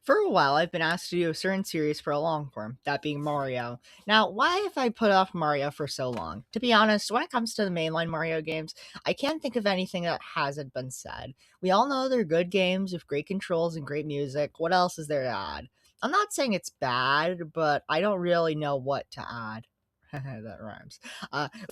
For a while, I've been asked to do a certain series for a long form, that being Mario. Now, why have I put off Mario for so long? To be honest, when it comes to the mainline Mario games, I can't think of anything that hasn't been said. We all know they're good games with great controls and great music. What else is there to add? I'm not saying it's bad, but I don't really know what to add. That rhymes.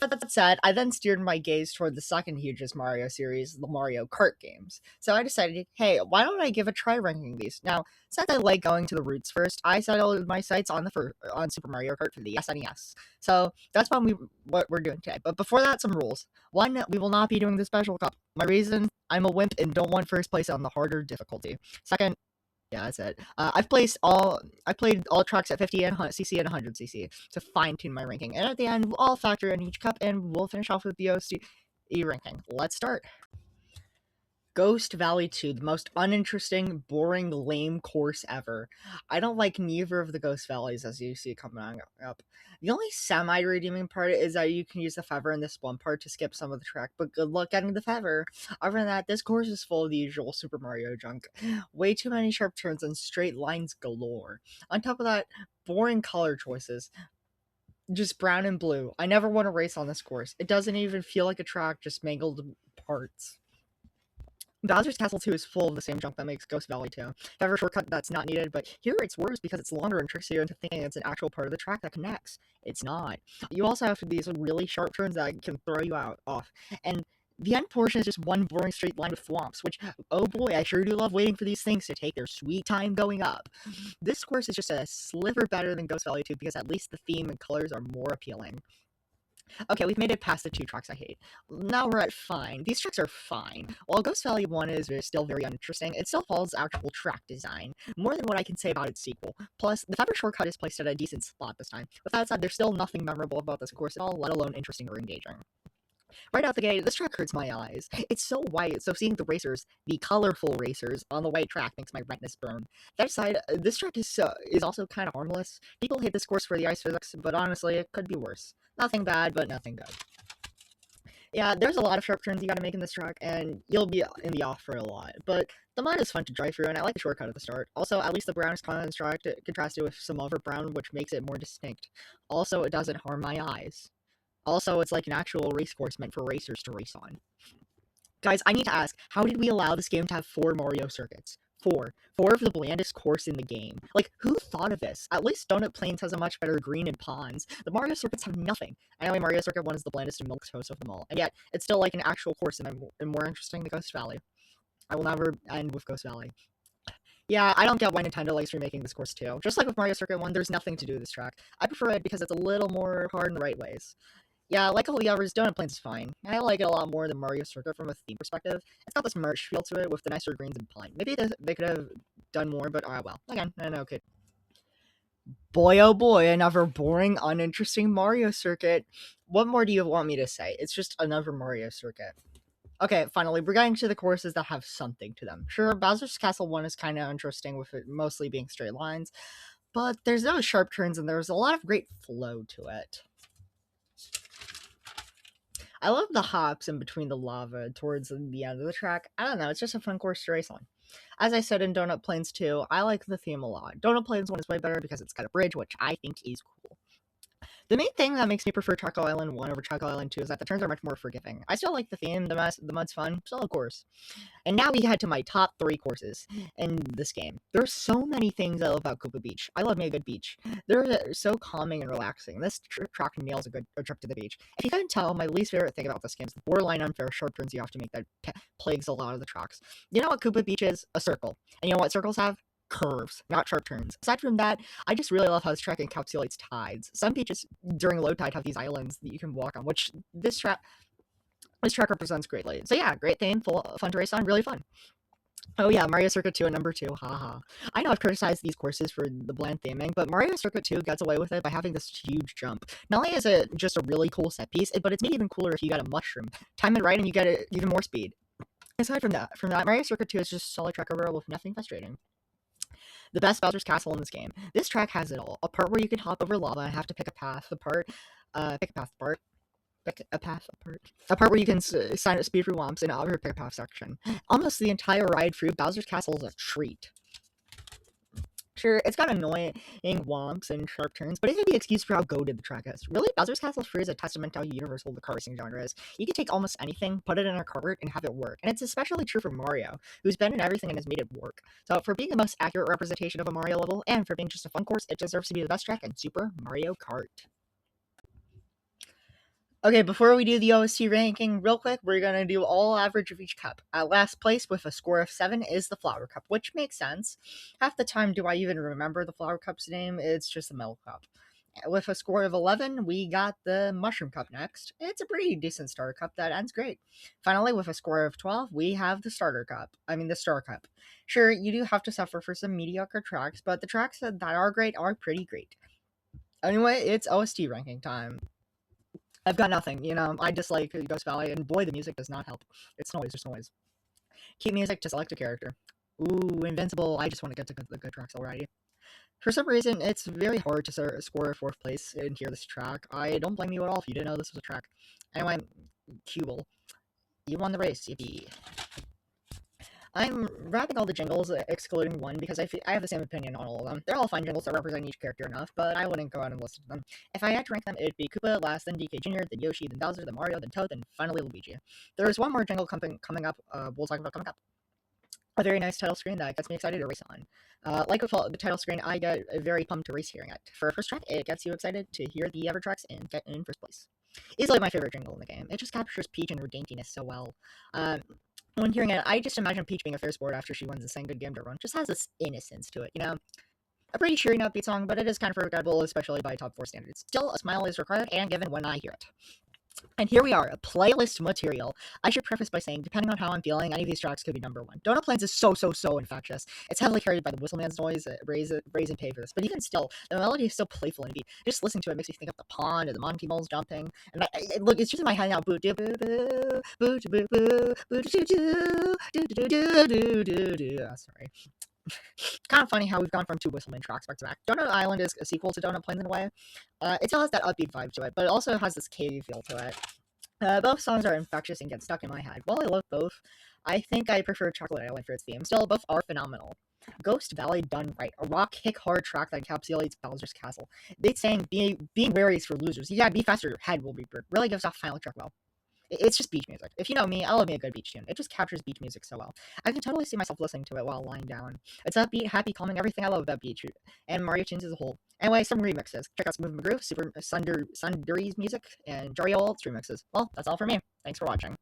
With that said, I then steered my gaze toward the second hugest Mario series, the Mario Kart games. So I decided, hey, why don't I give a try ranking these? Now, since I like going to the roots first, I settled my sights on on Super Mario Kart for the SNES. So that's what we're doing today. But before that, some rules. One, we will not be doing the special cup. My reason: I'm a wimp and don't want first place on the harder difficulty. Second, yeah, that's it. I played all tracks at 50 and CC and 100 cc to fine tune my ranking, and at the end, I'll factor in each cup, and we'll finish off with the OCE ranking. Let's start. Ghost Valley 2, the most uninteresting, boring, lame course ever. I don't like neither of the Ghost Valleys as you see coming up. The only semi-redeeming part is that you can use the feather in this one part to skip some of the track, but good luck getting the feather. Other than that, this course is full of the usual Super Mario junk. Way too many sharp turns and straight lines galore. On top of that, boring color choices. Just brown and blue. I never want to race on this course. It doesn't even feel like a track, just mangled parts. Bowser's Castle 2 is full of the same junk that makes Ghost Valley 2. However, shortcut that's not needed, but here it's worse because it's longer and tricks you into thinking it's an actual part of the track that connects. It's not. You also have these really sharp turns that can throw you off. And the end portion is just one boring straight line with thwomps, which, oh boy, I sure do love waiting for these things to take their sweet time going up. This course is just a sliver better than Ghost Valley 2 because at least the theme and colors are more appealing. Okay, we've made it past the two tracks I hate. Now we're at fine. These tracks are fine. While Ghost Valley 1 is still very uninteresting, it still follows actual track design, more than what I can say about its sequel. Plus, the Feather shortcut is placed at a decent spot this time. With that said, there's still nothing memorable about this course at all, let alone interesting or engaging. Right out the gate, this track hurts my eyes. It's so white, so seeing the racers, the colorful racers, on the white track makes my retinas burn. That aside, this track is also kind of harmless. People hate this course for the ice physics, but honestly, it could be worse. Nothing bad, but nothing good. Yeah, there's a lot of sharp turns you gotta make in this track, and you'll be in the off for a lot. But the mud is fun to drive through, and I like the shortcut at the start. Also, at least the brown is contrasted with some other brown, which makes it more distinct. Also, it doesn't harm my eyes. Also, it's like an actual race course meant for racers to race on. Guys, I need to ask, how did we allow this game to have 4 Mario circuits? 4. 4 of the blandest course in the game. Like, who thought of this? At least Donut Plains has a much better green and ponds. The Mario circuits have nothing. Anyway, Mario Circuit 1 is the blandest and milquetoast of them all. And yet, it's still like an actual course and more interesting than Ghost Valley. I will never end with Ghost Valley. Yeah, I don't get why Nintendo likes remaking this course too. Just like with Mario Circuit 1, there's nothing to do with this track. I prefer it because it's a little more hard in the right ways. Yeah, like all the others, Donut Plains is fine. I like it a lot more than Mario Circuit from a theme perspective. It's got this merch feel to it with the nicer greens and pine. Maybe they could have done more, but well. Again, I know, okay. Boy, oh boy, another boring, uninteresting Mario Circuit. What more do you want me to say? It's just another Mario Circuit. Okay, finally, we're getting to the courses that have something to them. Sure, Bowser's Castle 1 is kind of interesting with it mostly being straight lines, but there's no sharp turns and there's a lot of great flow to it. I love the hops in between the lava towards the end of the track. I don't know, it's just a fun course to race on. As I said in Donut Plains 2, I like the theme a lot. Donut Plains 1 is way better because it's got a bridge, which I think is cool. The main thing that makes me prefer Choco Island 1 over Choco Island 2 is that the turns are much more forgiving. I still like the theme, the mud's fun, still a course. And now we head to my top 3 courses in this game. There's so many things I love about Koopa Beach. I love me a good beach. They're so calming and relaxing. This track nails a trip to the beach. If you couldn't tell, my least favorite thing about this game is the borderline unfair short turns you have to make that plagues a lot of the tracks. You know what Koopa Beach is? A circle. And you know what circles have? Curves, not sharp turns. Aside from that, I just really love how this track encapsulates tides. Some beaches during low tide have these islands that you can walk on, which this track represents greatly. So yeah, great theme, fun to race on, really fun. Oh yeah, Mario Circuit 2 at number 2, haha. I know I've criticized these courses for the bland theming, but Mario Circuit 2 gets away with it by having this huge jump. Not only is it just a really cool set piece, but it's made even cooler if you got a mushroom. Time it right and you get even more speed. Aside from that, Mario Circuit 2 is just a solid track overall with nothing frustrating. The best Bowser's Castle in this game. This track has it all. A part where you can hop over lava and have to pick a path apart. Pick a path apart. A part where you can sign up speed through womps and other pick a path section. Almost the entire ride through Bowser's Castle is a treat. Sure, it's got annoying womps and sharp turns, but it can be excused for how goated the track is. Really, Bowser's Castle Free is a testament to how universal the car racing genre is. You can take almost anything, put it in a cart, and have it work. And it's especially true for Mario, who's been in everything and has made it work. So, for being the most accurate representation of a Mario level, and for being just a fun course, it deserves to be the best track in Super Mario Kart. Okay, before we do the OST ranking, real quick, we're going to do all average of each cup. At last place with a score of 7 is the Flower Cup, which makes sense. Half the time, do I even remember the Flower Cup's name? It's just the Metal Cup. With a score of 11, we got the Mushroom Cup next. It's a pretty decent starter cup that ends great. Finally, with a score of 12, we have the the Star Cup. Sure, you do have to suffer for some mediocre tracks, but the tracks that are great are pretty great. Anyway, it's OST ranking time. I've got nothing, I dislike Ghost Valley, and boy, the music does not help. It's noise, there's noise. Keep music to select a character. Ooh, Invincible, I just want to get to the good tracks already. For some reason, it's very hard to score 4th place and hear this track. I don't blame you at all if you didn't know this was a track. Anyway, Cubel, you won the race, yippee. I'm wrapping all the jingles, excluding one, because I have the same opinion on all of them. They're all fine jingles that represent each character enough, but I wouldn't go out and list them. If I had to rank them, it'd be Koopa, last, then DK Jr., then Yoshi, then Bowser, then Mario, then Toad, then finally Luigi. There's one more jingle coming up, we'll talk about coming up. A very nice title screen that gets me excited to race on. Like with the title screen, I get very pumped to race hearing it. For a first track, it gets you excited to hear the ever tracks and get in first place. Easily my favorite jingle in the game. It just captures Peach and her daintiness so well. When hearing it, I just imagine Peach being a fair sport after she wins and saying good game to everyone. Just has this innocence to it, A pretty cheery and upbeat song, but it is kind of forgettable, especially by top 4 standards. Still, a smile is required and given when I hear it. And here we are, playlist material. I should preface by saying, depending on how I'm feeling, any of these tracks could be number 1. Donut Plains is so infectious. It's heavily carried by the Whistleman's noise, raise and pay for this. But even still, the melody is so playful and deep. Just listening to it makes me think of the pond and the monkey moles jumping. And look, it's just in my head now. Boo doo boo boo, boo doo boo boo, boo doo doo doo doo doo doo doo doo. Sorry. Kind of funny how we've gone from 2 Whistleman tracks back to back. Donut Island is a sequel to Donut Plains in a way. It still has that upbeat vibe to it, but it also has this cavey feel to it. Both songs are infectious and get stuck in my head. While I love both, I think I prefer Chocolate Island for its theme. Still, both are phenomenal. Ghost Valley done right. A rock kick hard track that encapsulates Bowser's Castle. It's saying being wary is for losers. Yeah, be faster, your head will be burned. Really gives off final track well. It's just beach music. If you know me, I love me a good beach tune. It just captures beach music so well. I can totally see myself listening to it while lying down. It's upbeat, happy, calming, everything I love about beach and Mario tunes as a whole. Anyway, some remixes. Check out Smooth McGrew, Super Sunduri's music, and Jario Alt's remixes. Well, that's all for me. Thanks for watching.